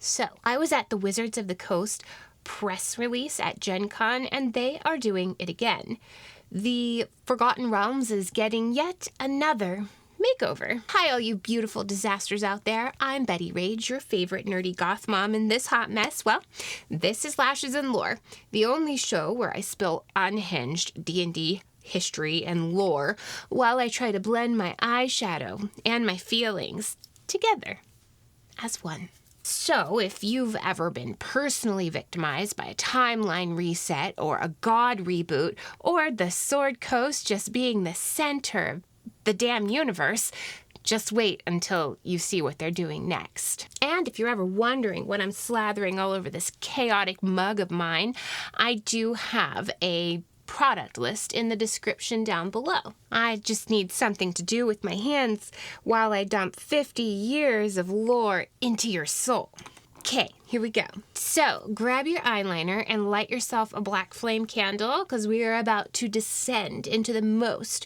So, I was at the Wizards of the Coast press release at Gen Con, and they are doing it again. The Forgotten Realms is getting yet another makeover. Hi, all you beautiful disasters out there. I'm Bettie Rage, your favorite nerdy goth mom in this hot mess. Well, this is Lashes and Lore, the only show where I spill unhinged D&D history and lore while I try to blend my eyeshadow and my feelings together as one. So, if you've ever been personally victimized by a timeline reset or a god reboot or the Sword Coast just being the center of the damn universe, just wait until you see what they're doing next. And if you're ever wondering what I'm slathering all over this chaotic mug of mine, I do have a product list in the description down below. I just need something to do with my hands while I dump 50 years of lore into your soul. Okay, here we go. So, grab your eyeliner and light yourself a black flame candle because we are about to descend into the most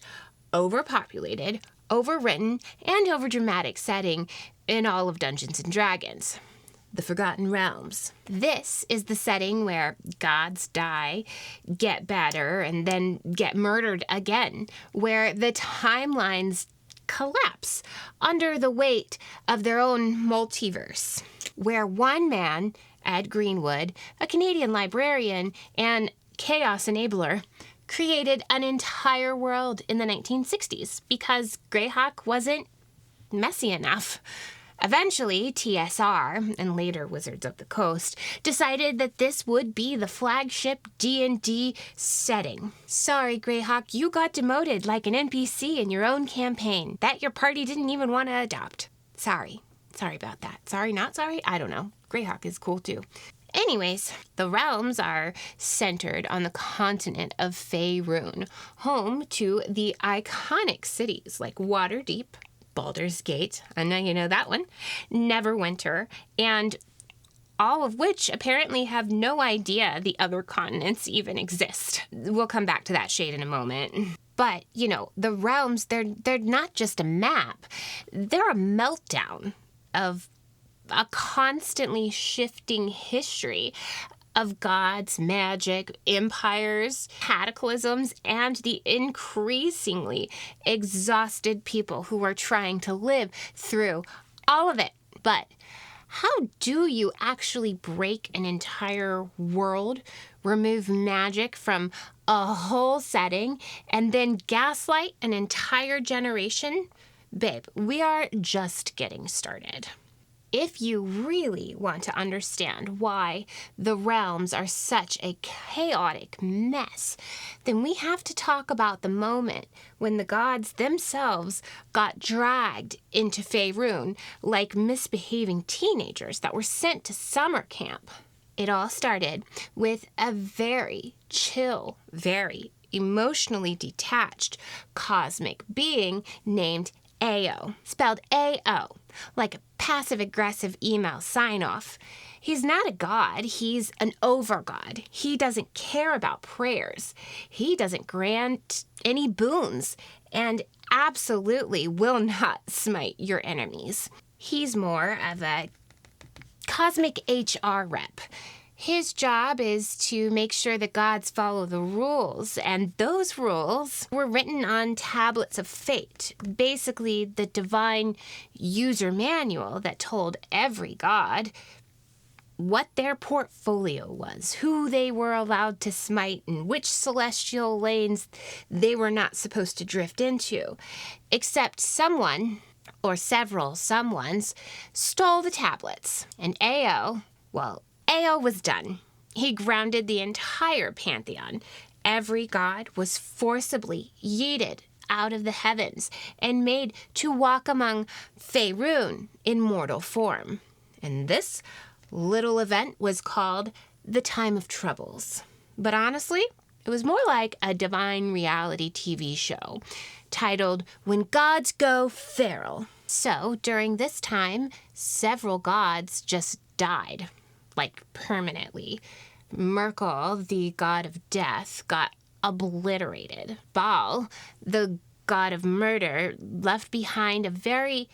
overpopulated, overwritten, and overdramatic setting in all of Dungeons & Dragons. The Forgotten Realms. This is the setting where gods die, get better, and then get murdered again, where the timelines collapse under the weight of their own multiverse, where one man, Ed Greenwood, a Canadian librarian and chaos enabler, created an entire world in the 1960s because Greyhawk wasn't messy enough. Eventually, TSR, and later Wizards of the Coast, decided that this would be the flagship D&D setting. Sorry, Greyhawk, you got demoted like an NPC in your own campaign that your party didn't even want to adopt. Sorry. Sorry about that. Sorry, not sorry? I don't know. Greyhawk is cool too. Anyways, the realms are centered on the continent of Faerûn, home to the iconic cities like Waterdeep, Baldur's Gate, I know you know that one, Neverwinter, and all of which apparently have no idea the other continents even exist. We'll come back to that shade in a moment. But, you know, the realms, they're not just a map. They're a meltdown of a constantly shifting history of gods, magic, empires, cataclysms, and the increasingly exhausted people who are trying to live through all of it. But how do you actually break an entire world, remove magic from a whole setting, and then gaslight an entire generation? Babe, we are just getting started. If you really want to understand why the realms are such a chaotic mess, then we have to talk about the moment when the gods themselves got dragged into Faerûn like misbehaving teenagers that were sent to summer camp. It all started with a very chill, very emotionally detached cosmic being named AO, spelled A-O, like a passive-aggressive email sign-off. He's not a god, he's an over-god. He doesn't care about prayers. He doesn't grant any boons, and absolutely will not smite your enemies. He's more of a cosmic HR rep. His job is to make sure that gods follow the rules, and those rules were written on tablets of fate, basically the divine user manual that told every god what their portfolio was, who they were allowed to smite, and which celestial lanes they were not supposed to drift into. Except someone, or several someones, stole the tablets, and AO was done. He grounded the entire pantheon. Every god was forcibly yeeted out of the heavens and made to walk among Faerûn in mortal form. And this little event was called the Time of Troubles. But honestly, it was more like a divine reality TV show titled When Gods Go Feral. So during this time, several gods just died. Like, permanently. Merkel, the god of death, got obliterated. Baal, the god of murder, left behind a very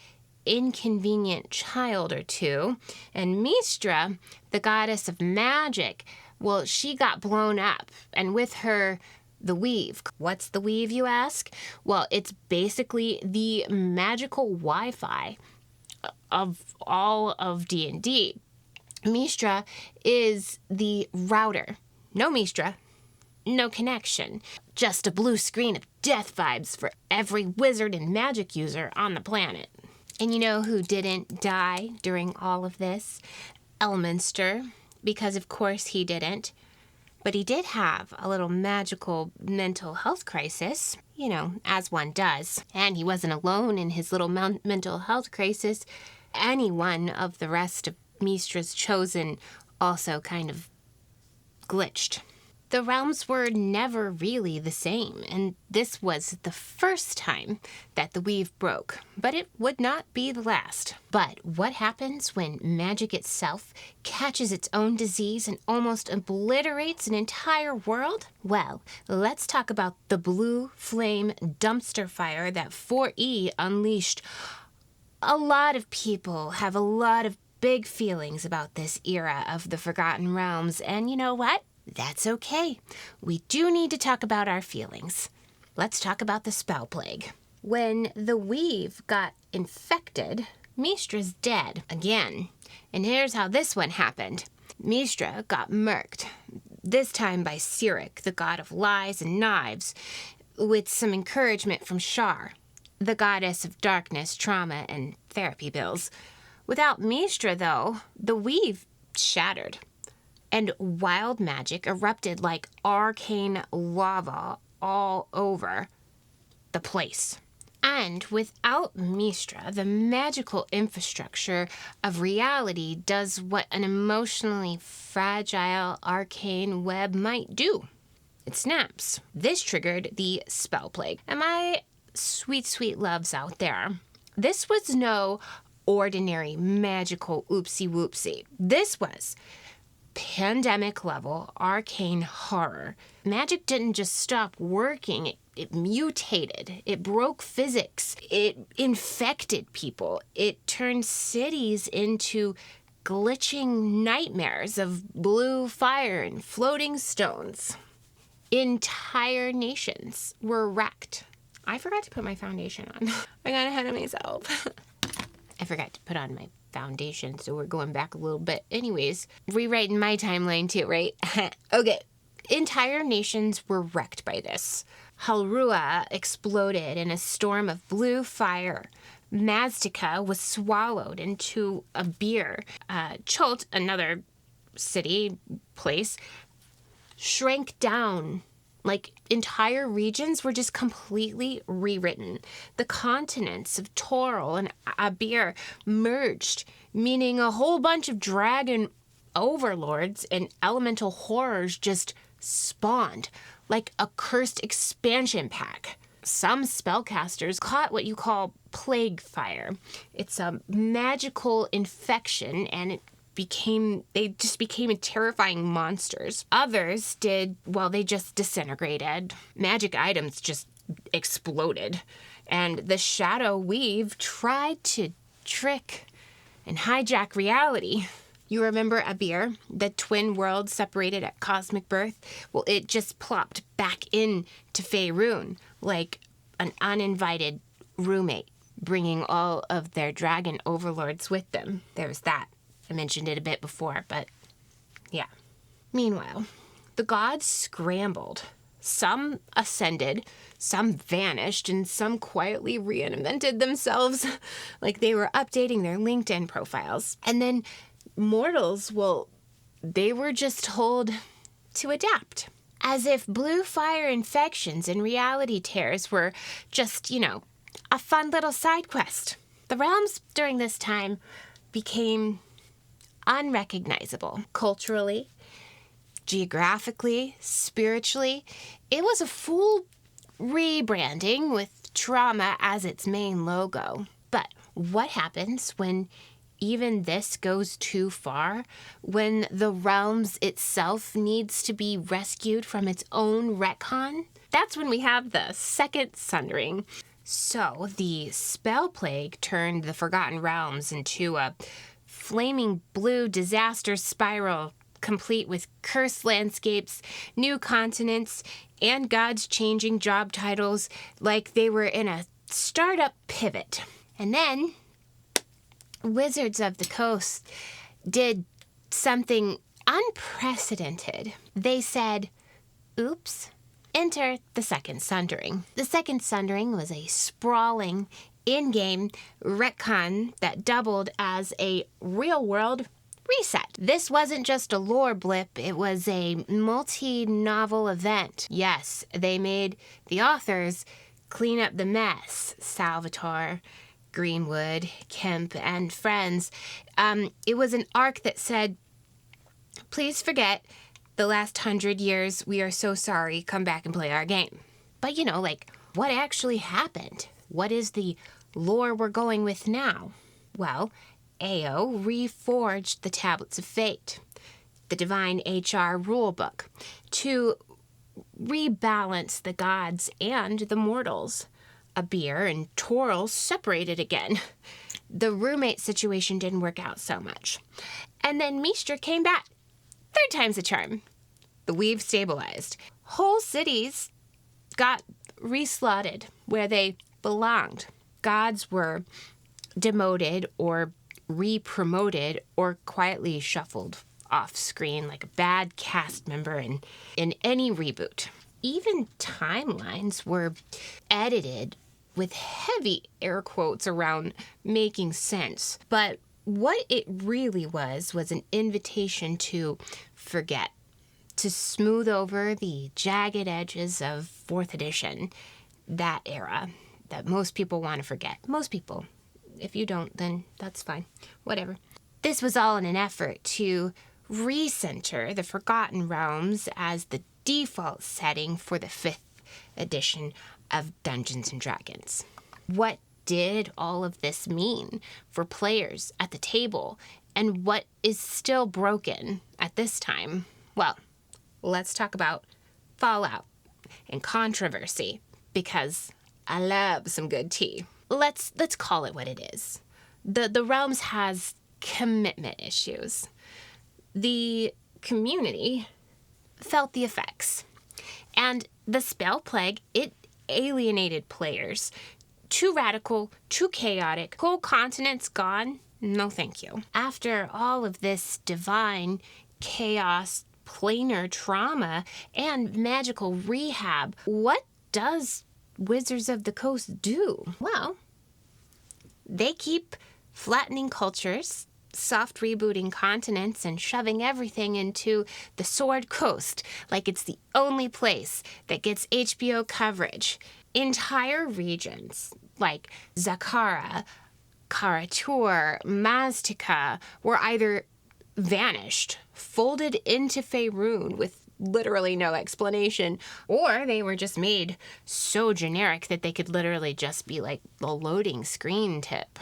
inconvenient child or two. And Mystra, the goddess of magic, well, she got blown up, and with her, the weave. What's the weave, you ask? Well, it's basically the magical Wi-Fi of all of D&D. Mystra is the router. No Mystra, no connection. Just a blue screen of death vibes for every wizard and magic user on the planet. And you know who didn't die during all of this? Elminster, because of course he didn't. But he did have a little magical mental health crisis, you know, as one does. And he wasn't alone in his little mental health crisis. Any one of the rest of Mystra's chosen also kind of glitched. The realms were never really the same, and this was the first time that the weave broke, but it would not be the last. But what happens when magic itself catches its own disease and almost obliterates an entire world? Well, let's talk about the blue flame dumpster fire that 4E unleashed. A lot of people have a lot of big feelings about this era of the Forgotten Realms, and you know what? That's okay. We do need to talk about our feelings. Let's talk about the Spellplague. When the weave got infected, Mystra's dead again. And here's how this one happened. Mystra got murked, this time by Cyric, the god of lies and knives, with some encouragement from Shar, the goddess of darkness, trauma, and therapy bills. Without Mystra, though, the weave shattered. And wild magic erupted like arcane lava all over the place. And without Mystra, the magical infrastructure of reality does what an emotionally fragile arcane web might do. It snaps. This triggered the Spellplague. And my sweet, sweet loves out there, this was no ordinary magical oopsie-whoopsie. This was pandemic-level arcane horror. Magic didn't just stop working, it mutated. It broke physics. It infected people. It turned cities into glitching nightmares of blue fire and floating stones. Entire nations were wrecked. I forgot to put my foundation on. I got ahead of myself. I forgot to put on my foundation, so we're going back a little bit. Anyways, rewriting my timeline too, right? Okay. Entire nations were wrecked by this. Halrua exploded in a storm of blue fire. Maztica was swallowed into a beer. Chult, another city, place, shrank down. Like, entire regions were just completely rewritten. The continents of Toril and Abir merged, meaning a whole bunch of dragon overlords and elemental horrors just spawned, like a cursed expansion pack. Some spellcasters caught what you call plague fire. It's a magical infection, and they just became terrifying monsters. Others they just disintegrated. Magic items just exploded. And the Shadow Weave tried to trick and hijack reality. You remember Abir, the twin world separated at cosmic birth? Well, it just plopped back into Faerûn like an uninvited roommate, bringing all of their dragon overlords with them. There was that. I mentioned it a bit before, but yeah. Meanwhile, the gods scrambled. Some ascended, some vanished, and some quietly reinvented themselves like they were updating their LinkedIn profiles. And then mortals, they were just told to adapt. As if blue fire infections and reality tears were just, a fun little side quest. The realms during this time became unrecognizable culturally, geographically, spiritually. It was a full rebranding with trauma as its main logo. But what happens when even this goes too far? When the realms itself needs to be rescued from its own retcon? That's when we have the Second Sundering. So the Spellplague turned the Forgotten Realms into a flaming blue disaster spiral, complete with cursed landscapes, new continents, and gods changing job titles like they were in a startup pivot. And then Wizards of the Coast did something unprecedented. They said, oops. Enter the Second Sundering. The Second Sundering was a sprawling, in-game retcon that doubled as a real-world reset. This wasn't just a lore blip, it was a multi-novel event. Yes, they made the authors clean up the mess. Salvatore, Greenwood, Kemp, and friends. It was an arc that said, please forget the last 100 years, we are so sorry, come back and play our game. But what actually happened? What is the lore we're going with now? Well, AO reforged the Tablets of Fate, the Divine HR rulebook, to rebalance the gods and the mortals. Abir and Toril separated again. The roommate situation didn't work out so much. And then Mystra came back. Third time's the charm. The weave stabilized. Whole cities got reslotted where they belonged. Gods were demoted or re-promoted or quietly shuffled off screen like a bad cast member in any reboot. Even timelines were edited with heavy air quotes around making sense. But what it really was an invitation to forget, to smooth over the jagged edges of 4th edition, that era that most people want to forget. Most people. If you don't, then that's fine. Whatever. This was all in an effort to recenter the Forgotten Realms as the default setting for the 5th edition of Dungeons & Dragons. What did all of this mean for players at the table, and what is still broken at this time? Well, let's talk about fallout and controversy, because I love some good tea. Let's call it what it is. The Realms has commitment issues. The community felt the effects. And the Spellplague, it alienated players. Too radical, too chaotic, whole continents gone? No thank you. After all of this divine chaos, planar trauma, and magical rehab, what does Wizards of the Coast do? Well, they keep flattening cultures, soft rebooting continents, and shoving everything into the Sword Coast like it's the only place that gets HBO coverage. Entire regions like Zakara, Karatur, Maztica were either vanished, folded into Faerûn with literally no explanation, or they were just made so generic that they could literally just be like the loading screen tip.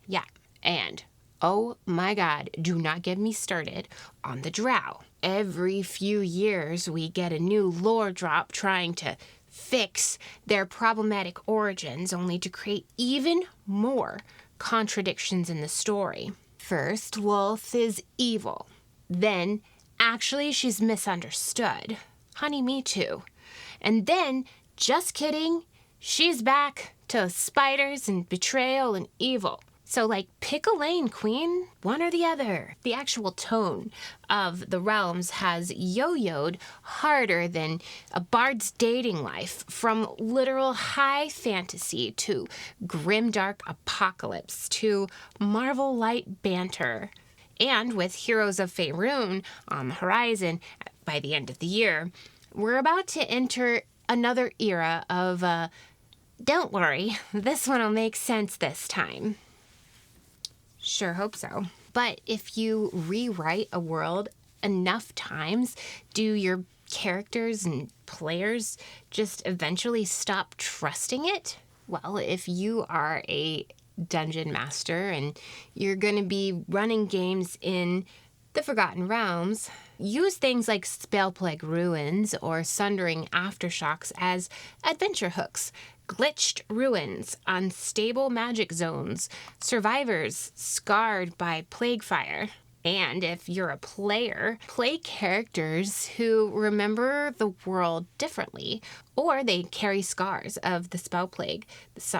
Yeah, and oh my god, do not get me started on the drow. Every few years we get a new lore drop trying to fix their problematic origins, only to create even more contradictions in the story. First, Lolth is evil. Then, actually, she's misunderstood. Honey, me too. And then, just kidding, she's back to spiders and betrayal and evil. So, pick a lane, queen. One or the other. The actual tone of the Realms has yo-yoed harder than a bard's dating life, from literal high fantasy to grimdark apocalypse to Marvel light banter. And with Heroes of Faerûn on the horizon by the end of the year, we're about to enter another era of, don't worry, this one will make sense this time. Sure hope so. But if you rewrite a world enough times, do your characters and players just eventually stop trusting it? Well, if you are a dungeon master and you're going to be running games in the Forgotten Realms, use things like Spellplague Ruins or Sundering Aftershocks as adventure hooks. glitched ruins, unstable magic zones, survivors scarred by plague fire. And if you're a player, play characters who remember the world differently, or they carry scars of the Spellplague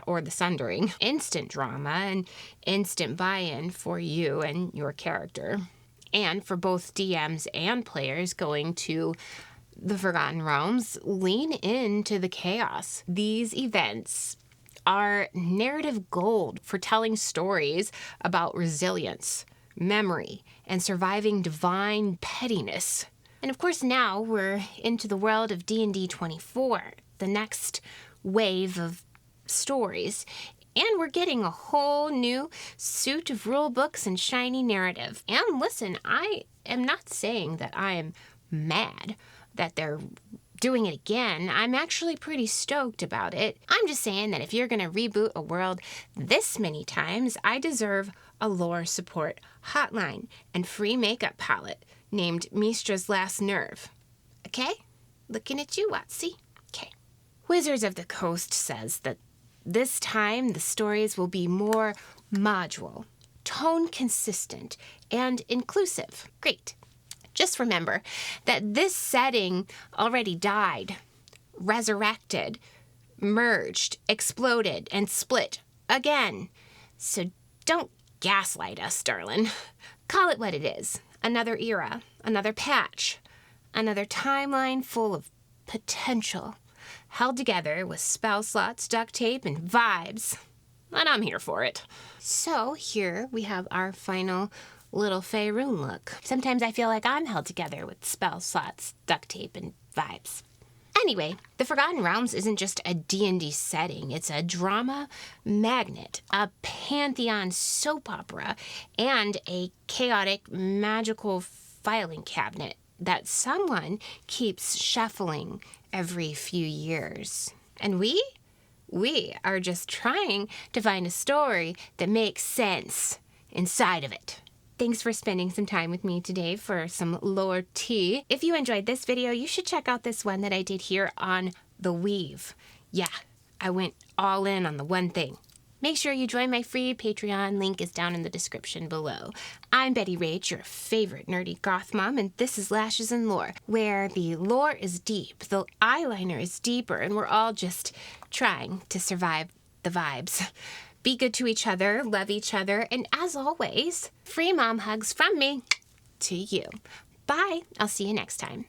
or the Sundering. Instant drama and instant buy-in for you and your character. And for both DMs and players going to the Forgotten Realms, lean into the chaos. These events are narrative gold for telling stories about resilience, memory, and surviving divine pettiness. And of course now we're into the world of D&D 24, the next wave of stories. And we're getting a whole new suit of rule books and shiny narrative. And listen, I am not saying that I am mad that they're doing it again. I'm actually pretty stoked about it. I'm just saying that if you're going to reboot a world this many times, I deserve a lore support hotline and free makeup palette named Mystra's Last Nerve. Okay? Looking at you, Watsy. Okay. Wizards of the Coast says that this time the stories will be more modular, tone consistent, and inclusive. Great. Just remember that this setting already died, resurrected, merged, exploded, and split again. So don't gaslight us, darling. Call it what it is. Another era, another patch, another timeline full of potential, held together with spell slots, duct tape, and vibes. And I'm here for it. So here we have our final little Faerûn look. Sometimes I feel like I'm held together with spell slots, duct tape, and vibes. Anyway, the Forgotten Realms isn't just a D&D setting. It's a drama magnet, a pantheon soap opera, and a chaotic magical filing cabinet that someone keeps shuffling every few years. And we are just trying to find a story that makes sense inside of it. Thanks for spending some time with me today for some lore tea. If you enjoyed this video, you should check out this one that I did here on the weave. Yeah, I went all in on the one thing. Make sure you join my free Patreon. Link is down in the description below. I'm Betty Rach, your favorite nerdy goth mom, and this is Lashes and Lore, where the lore is deep, the eyeliner is deeper, and we're all just trying to survive the vibes. Be good to each other, love each other, and as always, free mom hugs from me to you. Bye. I'll see you next time.